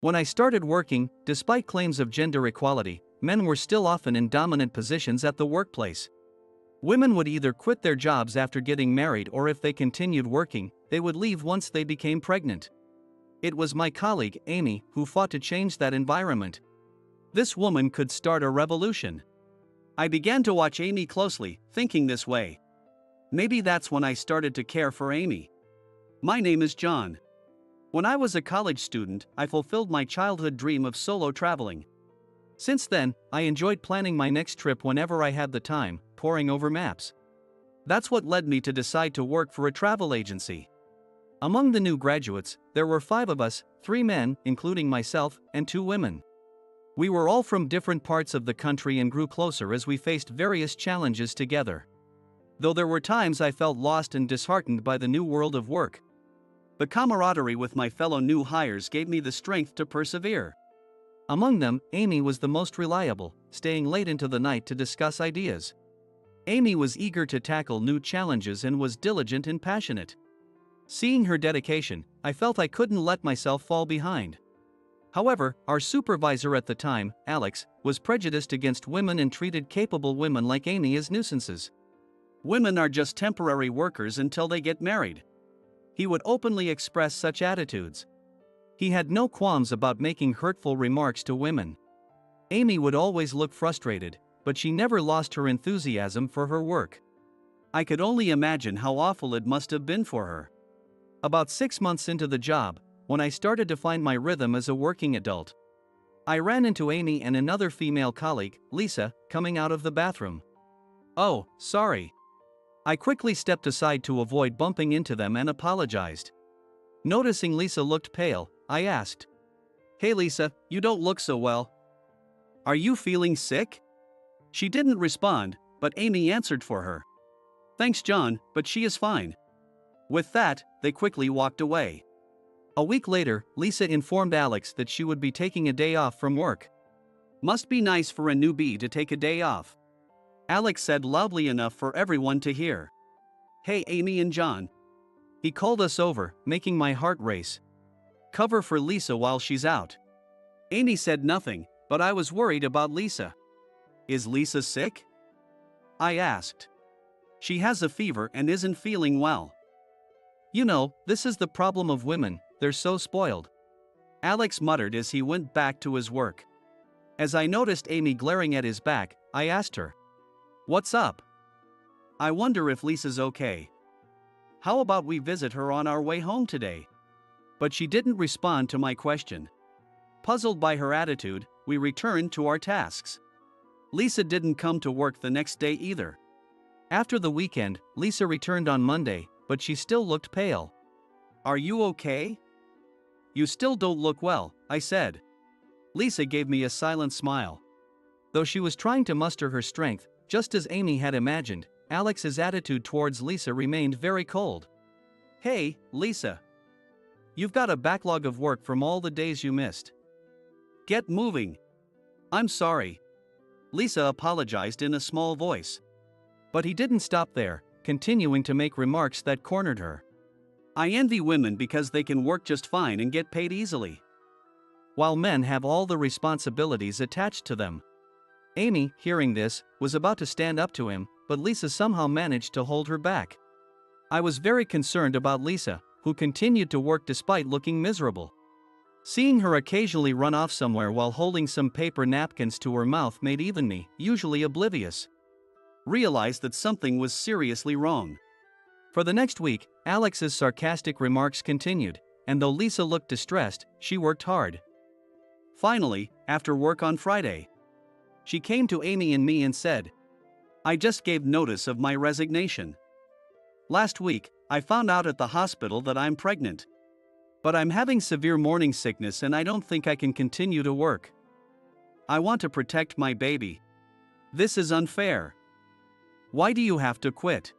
When I started working, despite claims of gender equality, men were still often in dominant positions at the workplace. Women would either quit their jobs after getting married, or if they continued working, they would leave once they became pregnant. It was my colleague, Amy, who fought to change that environment. This woman could start a revolution. I began to watch Amy closely, thinking this way. Maybe that's when I started to care for Amy. My name is John. When I was a college student, I fulfilled my childhood dream of solo traveling. Since then, I enjoyed planning my next trip whenever I had the time, poring over maps. That's what led me to decide to work for a travel agency. Among the new graduates, there were 5 of us, 3 men, including myself, and 2 women. We were all from different parts of the country and grew closer as we faced various challenges together. Though there were times I felt lost and disheartened by the new world of work, the camaraderie with my fellow new hires gave me the strength to persevere. Among them, Amy was the most reliable, staying late into the night to discuss ideas. Amy was eager to tackle new challenges and was diligent and passionate. Seeing her dedication, I felt I couldn't let myself fall behind. However, our supervisor at the time, Alex, was prejudiced against women and treated capable women like Amy as nuisances. Women are just temporary workers until they get married. He would openly express such attitudes. He had no qualms about making hurtful remarks to women. Amy would always look frustrated, but she never lost her enthusiasm for her work. I could only imagine how awful it must have been for her. About 6 months into the job, when I started to find my rhythm as a working adult, I ran into Amy and another female colleague, Lisa, coming out of the bathroom. "Oh, sorry." I quickly stepped aside to avoid bumping into them and apologized. Noticing Lisa looked pale, I asked, "Hey Lisa, you don't look so well. Are you feeling sick?" She didn't respond, but Amy answered for her. "Thanks John, but she is fine." With that, they quickly walked away. A week later, Lisa informed Alex that she would be taking a day off from work. "Must be nice for a newbie to take a day off," Alex said loudly enough for everyone to hear. "Hey Amy and John." He called us over, making my heart race. "Cover for Lisa while she's out." Amy said nothing, but I was worried about Lisa. "Is Lisa sick?" I asked. "She has a fever and isn't feeling well." "You know, this is the problem of women, they're so spoiled," Alex muttered as he went back to his work. As I noticed Amy glaring at his back, I asked her, "What's up? I wonder if Lisa's okay. How about we visit her on our way home today?" But she didn't respond to my question. Puzzled by her attitude, we returned to our tasks. Lisa didn't come to work the next day either. After the weekend, Lisa returned on Monday, but she still looked pale. "Are you okay?" "You still don't look well," I said. Lisa gave me a silent smile. Though she was trying to muster her strength, just as Amy had imagined, Alex's attitude towards Lisa remained very cold. "Hey, Lisa. You've got a backlog of work from all the days you missed. Get moving." "I'm sorry." Lisa apologized in a small voice. But he didn't stop there, continuing to make remarks that cornered her. "I envy women because they can work just fine and get paid easily, while men have all the responsibilities attached to them." Amy, hearing this, was about to stand up to him, but Lisa somehow managed to hold her back. I was very concerned about Lisa, who continued to work despite looking miserable. Seeing her occasionally run off somewhere while holding some paper napkins to her mouth made even me, usually oblivious, realize that something was seriously wrong. For the next week, Alex's sarcastic remarks continued, and though Lisa looked distressed, she worked hard. Finally, after work on Friday, she came to Amy and me and said, "I just gave notice of my resignation. Last week, I found out at the hospital that I'm pregnant. But I'm having severe morning sickness and I don't think I can continue to work. I want to protect my baby. This is unfair. Why do you have to quit?"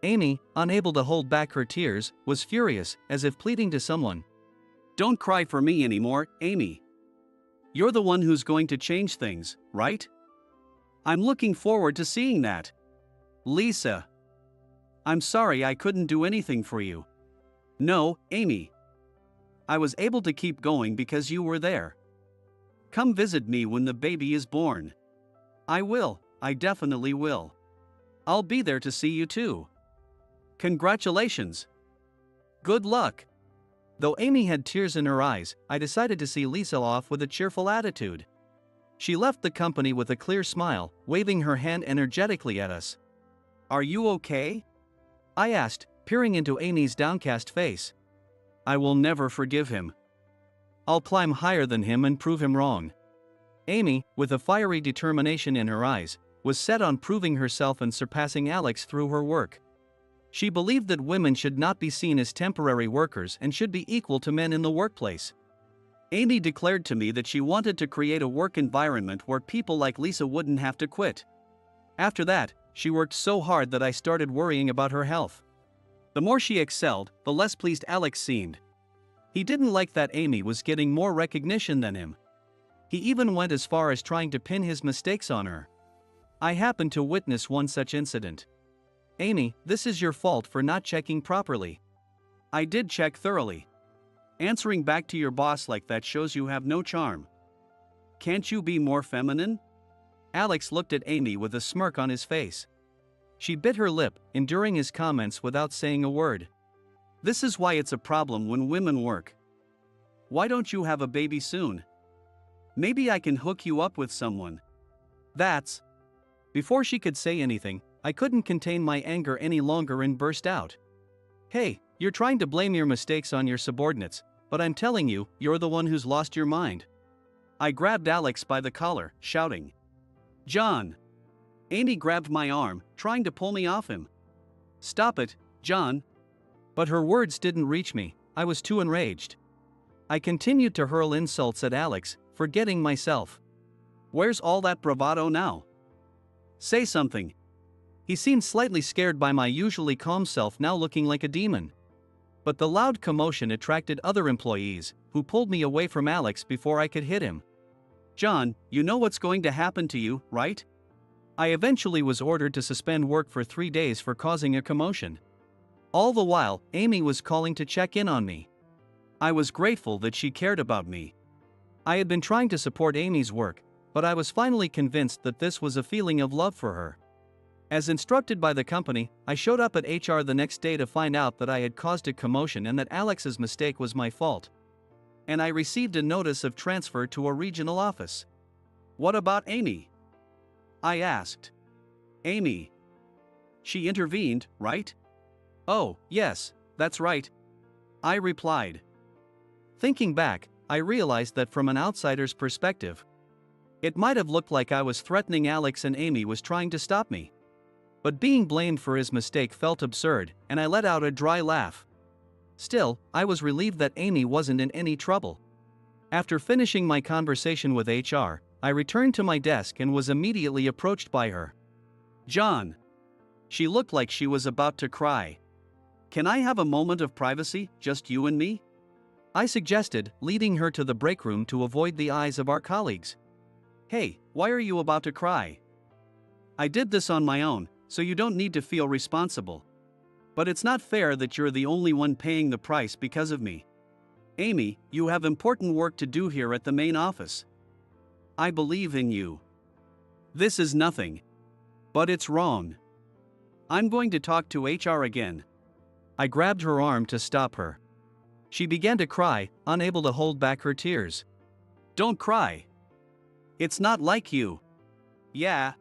Amy, unable to hold back her tears, was furious, as if pleading to someone. "Don't cry for me anymore, Amy. You're the one who's going to change things, right? I'm looking forward to seeing that." "Lisa. I'm sorry I couldn't do anything for you." "No, Amy. I was able to keep going because you were there. Come visit me when the baby is born. I will, I definitely will. I'll be there to see you too. Congratulations. Good luck. Though Amy had tears in her eyes, I decided to see Lisa off with a cheerful attitude. She left the company with a clear smile, waving her hand energetically at us. Are you okay? I asked, peering into Amy's downcast face. I will never forgive him. I'll climb higher than him and prove him wrong. Amy, with a fiery determination in her eyes, was set on proving herself and surpassing Alex through her work. She believed that women should not be seen as temporary workers and should be equal to men in the workplace. Amy declared to me that she wanted to create a work environment where people like Lisa wouldn't have to quit. After that, she worked so hard that I started worrying about her health. The more she excelled, the less pleased Alex seemed. He didn't like that Amy was getting more recognition than him. He even went as far as trying to pin his mistakes on her. I happened to witness one such incident. Amy, this is your fault for not checking properly. I did check thoroughly. Answering back to your boss like that shows you have no charm. Can't you be more feminine? Alex looked at Amy with a smirk on his face. She bit her lip, enduring his comments without saying a word. This is why it's a problem when women work. Why don't you have a baby soon? Maybe I can hook you up with someone. That's... Before she could say anything, I couldn't contain my anger any longer and burst out. Hey, you're trying to blame your mistakes on your subordinates, but I'm telling you, you're the one who's lost your mind. I grabbed Alex by the collar, shouting, John! Amy grabbed my arm, trying to pull me off him. Stop it, John! But her words didn't reach me, I was too enraged. I continued to hurl insults at Alex, forgetting myself. Where's all that bravado now? Say something. He seemed slightly scared by my usually calm self now looking like a demon. But the loud commotion attracted other employees, who pulled me away from Alex before I could hit him. John, you know what's going to happen to you, right? I eventually was ordered to suspend work for 3 days for causing a commotion. All the while, Amy was calling to check in on me. I was grateful that she cared about me. I had been trying to support Amy's work, but I was finally convinced that this was a feeling of love for her. As instructed by the company, I showed up at HR the next day to find out that I had caused a commotion and that Alex's mistake was my fault. And I received a notice of transfer to a regional office. What about Amy? I asked. Amy. She intervened, right? Oh, yes, that's right. I replied. Thinking back, I realized that from an outsider's perspective, it might have looked like I was threatening Alex and Amy was trying to stop me. But being blamed for his mistake felt absurd, and I let out a dry laugh. Still, I was relieved that Amy wasn't in any trouble. After finishing my conversation with HR, I returned to my desk and was immediately approached by her. John. She looked like she was about to cry. Can I have a moment of privacy, just you and me? I suggested, leading her to the break room to avoid the eyes of our colleagues. Hey, why are you about to cry? I did this on my own, so you don't need to feel responsible. But it's not fair that you're the only one paying the price because of me. Amy, you have important work to do here at the main office. I believe in you. This is nothing. But it's wrong. I'm going to talk to HR again. I grabbed her arm to stop her. She began to cry, unable to hold back her tears. Don't cry. It's not like you. Yeah.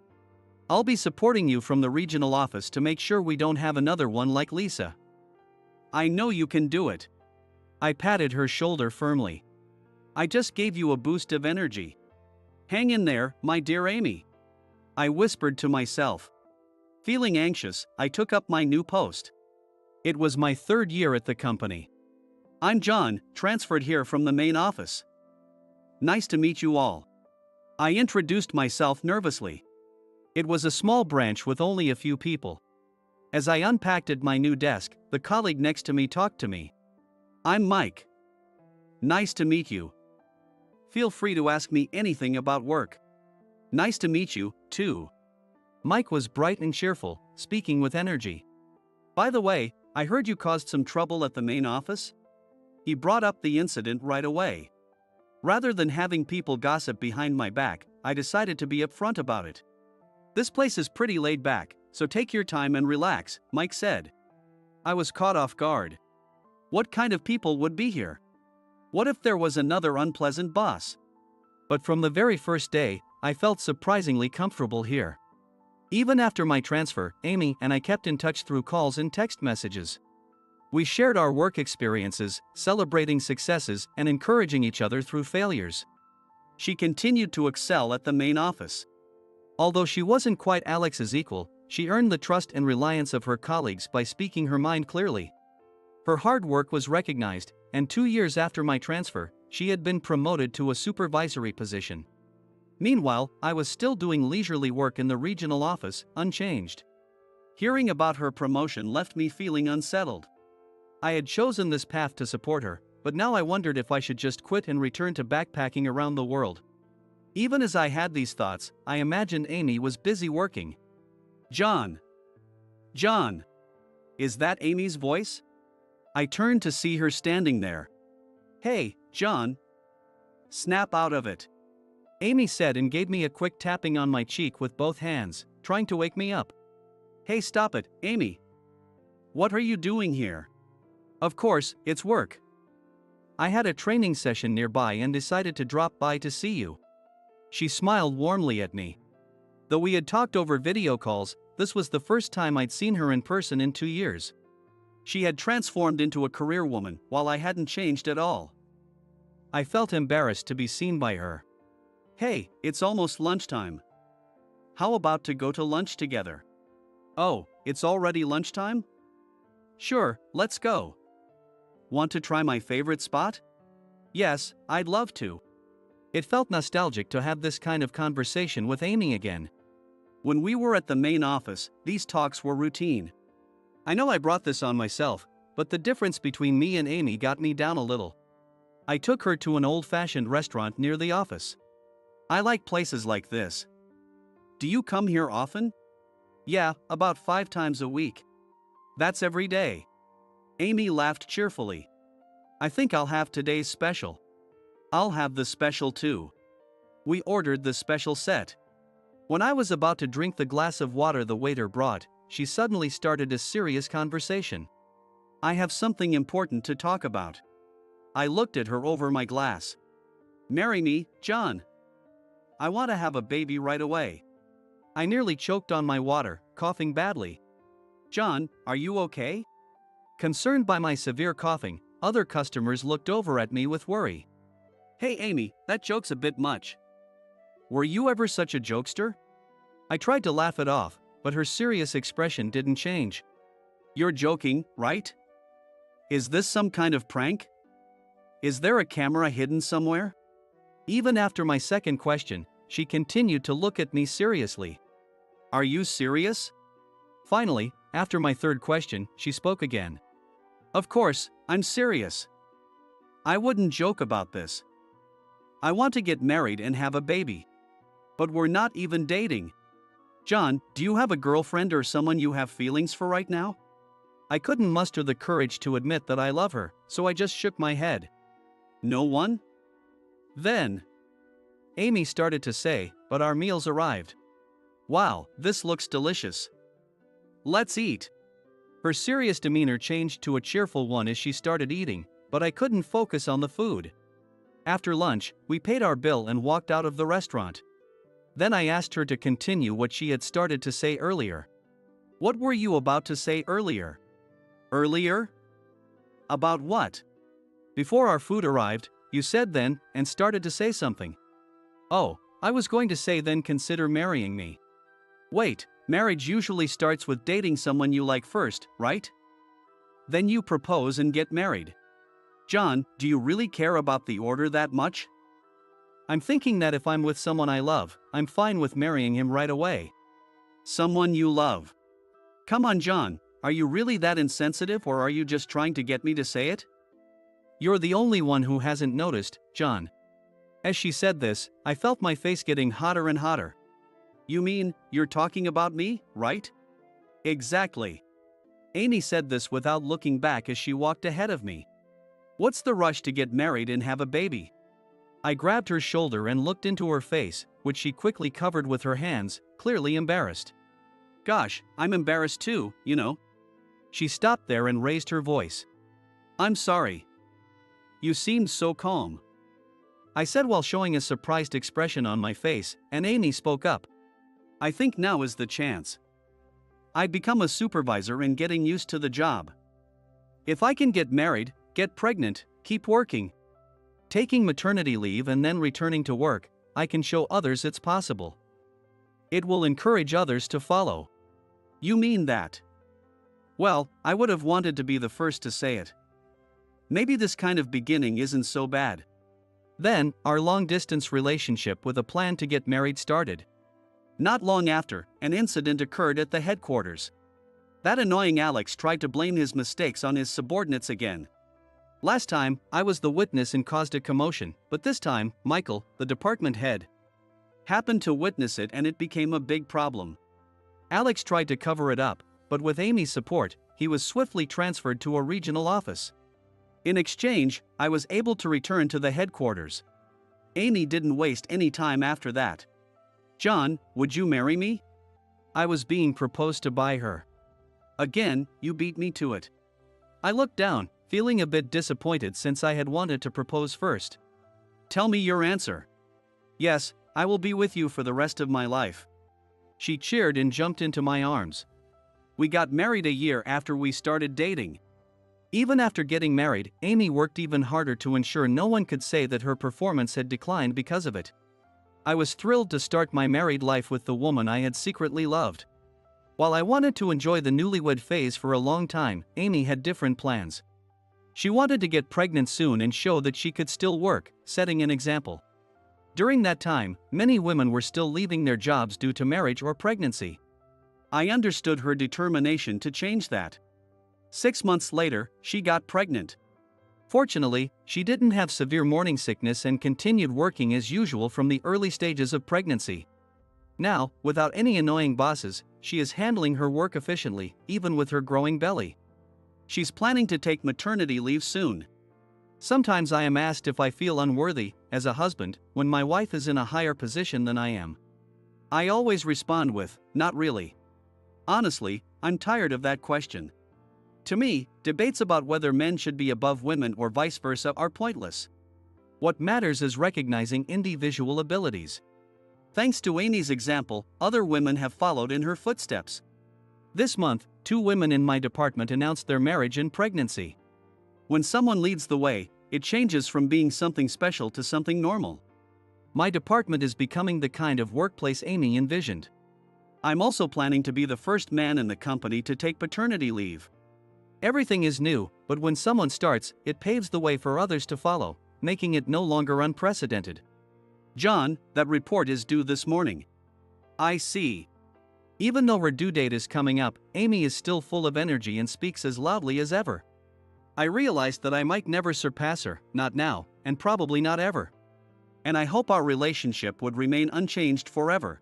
I'll be supporting you from the regional office to make sure we don't have another one like Lisa. I know you can do it. I patted her shoulder firmly. I just gave you a boost of energy. Hang in there, my dear Amy. I whispered to myself. Feeling anxious, I took up my new post. It was my 3rd year at the company. I'm John, transferred here from the main office. Nice to meet you all. I introduced myself nervously. It was a small branch with only a few people. As I unpacked at my new desk, the colleague next to me talked to me. I'm Mike. Nice to meet you. Feel free to ask me anything about work. Nice to meet you, too. Mike was bright and cheerful, speaking with energy. By the way, I heard you caused some trouble at the main office? He brought up the incident right away. Rather than having people gossip behind my back, I decided to be upfront about it. "This place is pretty laid back, so take your time and relax," Mike said. I was caught off guard. What kind of people would be here? What if there was another unpleasant boss? But from the very first day, I felt surprisingly comfortable here. Even after my transfer, Amy and I kept in touch through calls and text messages. We shared our work experiences, celebrating successes and encouraging each other through failures. She continued to excel at the main office. Although she wasn't quite Alex's equal, she earned the trust and reliance of her colleagues by speaking her mind clearly. Her hard work was recognized, and 2 years after my transfer, she had been promoted to a supervisory position. Meanwhile, I was still doing leisurely work in the regional office, unchanged. Hearing about her promotion left me feeling unsettled. I had chosen this path to support her, but now I wondered if I should just quit and return to backpacking around the world. Even as I had these thoughts, I imagined Amy was busy working. John. John. Is that Amy's voice? I turned to see her standing there. "Hey, John. Snap out of it," Amy said and gave me a quick tapping on my cheek with both hands, trying to wake me up. "Hey, stop it, Amy. What are you doing here?" "Of course, it's work. I had a training session nearby and decided to drop by to see you." She smiled warmly at me. Though we had talked over video calls, this was the first time I'd seen her in person in 2 years. She had transformed into a career woman, while I hadn't changed at all. I felt embarrassed to be seen by her. "Hey, it's almost lunchtime. How about to go to lunch together?" "Oh, it's already lunchtime?" "Sure, let's go." "Want to try my favorite spot?" "Yes, I'd love to." It felt nostalgic to have this kind of conversation with Amy again. When we were at the main office, these talks were routine. I know I brought this on myself, but the difference between me and Amy got me down a little. I took her to an old-fashioned restaurant near the office. I like places like this. Do you come here often? Yeah, about 5 times a week. That's every day. Amy laughed cheerfully. I think I'll have today's special. I'll have the special too. We ordered the special set. When I was about to drink the glass of water the waiter brought, she suddenly started a serious conversation. "I have something important to talk about." I looked at her over my glass. "Marry me, John. I want to have a baby right away." I nearly choked on my water, coughing badly. "John, are you okay?" Concerned by my severe coughing, other customers looked over at me with worry. "Hey Amy, that joke's a bit much. Were you ever such a jokester?" I tried to laugh it off, but her serious expression didn't change. "You're joking, right? Is this some kind of prank? Is there a camera hidden somewhere?" Even after my second question, she continued to look at me seriously. "Are you serious?" Finally, after my third question, she spoke again. "Of course, I'm serious. I wouldn't joke about this. I want to get married and have a baby. But we're not even dating. John, do you have a girlfriend or someone you have feelings for right now?" I couldn't muster the courage to admit that I love her, so I just shook my head. "No one?" Then, Amy started to say, but our meals arrived. "Wow, this looks delicious. Let's eat." Her serious demeanor changed to a cheerful one as she started eating, but I couldn't focus on the food. After lunch, we paid our bill and walked out of the restaurant. Then I asked her to continue what she had started to say earlier. "What were you about to say earlier?" "Earlier? About what?" "Before our food arrived, you said then, and started to say something." "Oh, I was going to say then consider marrying me." "Wait, marriage usually starts with dating someone you like first, right? Then you propose and get married. John, do you really care about the order that much?" "I'm thinking that if I'm with someone I love, I'm fine with marrying him right away." "Someone you love? Come on, John, are you really that insensitive or are you just trying to get me to say it?" "You're the only one who hasn't noticed, John." As she said this, I felt my face getting hotter and hotter. "You mean, you're talking about me, right?" "Exactly." Amy said this without looking back as she walked ahead of me. What's the rush to get married and have a baby? I grabbed her shoulder and looked into her face, which she quickly covered with her hands, clearly embarrassed. Gosh, I'm embarrassed too, you know. She stopped there and raised her voice. I'm sorry. You seemed so calm. I said while showing a surprised expression on my face, and Amy spoke up. I think now is the chance. I've become a supervisor and getting used to the job. If I can get married, get pregnant, keep working, taking maternity leave and then returning to work, I can show others it's possible. It will encourage others to follow. You mean that? Well, I would have wanted to be the first to say it. Maybe this kind of beginning isn't so bad. Then, our long-distance relationship with a plan to get married started. Not long after, an incident occurred at the headquarters. That annoying Alex tried to blame his mistakes on his subordinates again. Last time, I was the witness and caused a commotion, but this time, Michael, the department head, happened to witness it and it became a big problem. Alex tried to cover it up, but with Amy's support, he was swiftly transferred to a regional office. In exchange, I was able to return to the headquarters. Amy didn't waste any time after that. John, would you marry me? I was being proposed to by her. Again, you beat me to it. I looked down, feeling a bit disappointed since I had wanted to propose first. Tell me your answer. Yes, I will be with you for the rest of my life. She cheered and jumped into my arms. We got married a year after we started dating. Even after getting married, Amy worked even harder to ensure no one could say that her performance had declined because of it. I was thrilled to start my married life with the woman I had secretly loved. While I wanted to enjoy the newlywed phase for a long time, Amy had different plans. She wanted to get pregnant soon and show that she could still work, setting an example. During that time, many women were still leaving their jobs due to marriage or pregnancy. I understood her determination to change that. 6 months later, she got pregnant. Fortunately, she didn't have severe morning sickness and continued working as usual from the early stages of pregnancy. Now, without any annoying bosses, she is handling her work efficiently, even with her growing belly. She's planning to take maternity leave soon. Sometimes I am asked if I feel unworthy, as a husband, when my wife is in a higher position than I am. I always respond with, not really. Honestly, I'm tired of that question. To me, debates about whether men should be above women or vice versa are pointless. What matters is recognizing individual abilities. Thanks to Amy's example, other women have followed in her footsteps. This month, 2 women in my department announced their marriage and pregnancy. When someone leads the way, it changes from being something special to something normal. My department is becoming the kind of workplace Amy envisioned. I'm also planning to be the first man in the company to take paternity leave. Everything is new, but when someone starts, it paves the way for others to follow, making it no longer unprecedented. John, that report is due this morning. I see. Even though her due date is coming up, Amy is still full of energy and speaks as loudly as ever. I realized that I might never surpass her, not now, and probably not ever. And I hope our relationship would remain unchanged forever.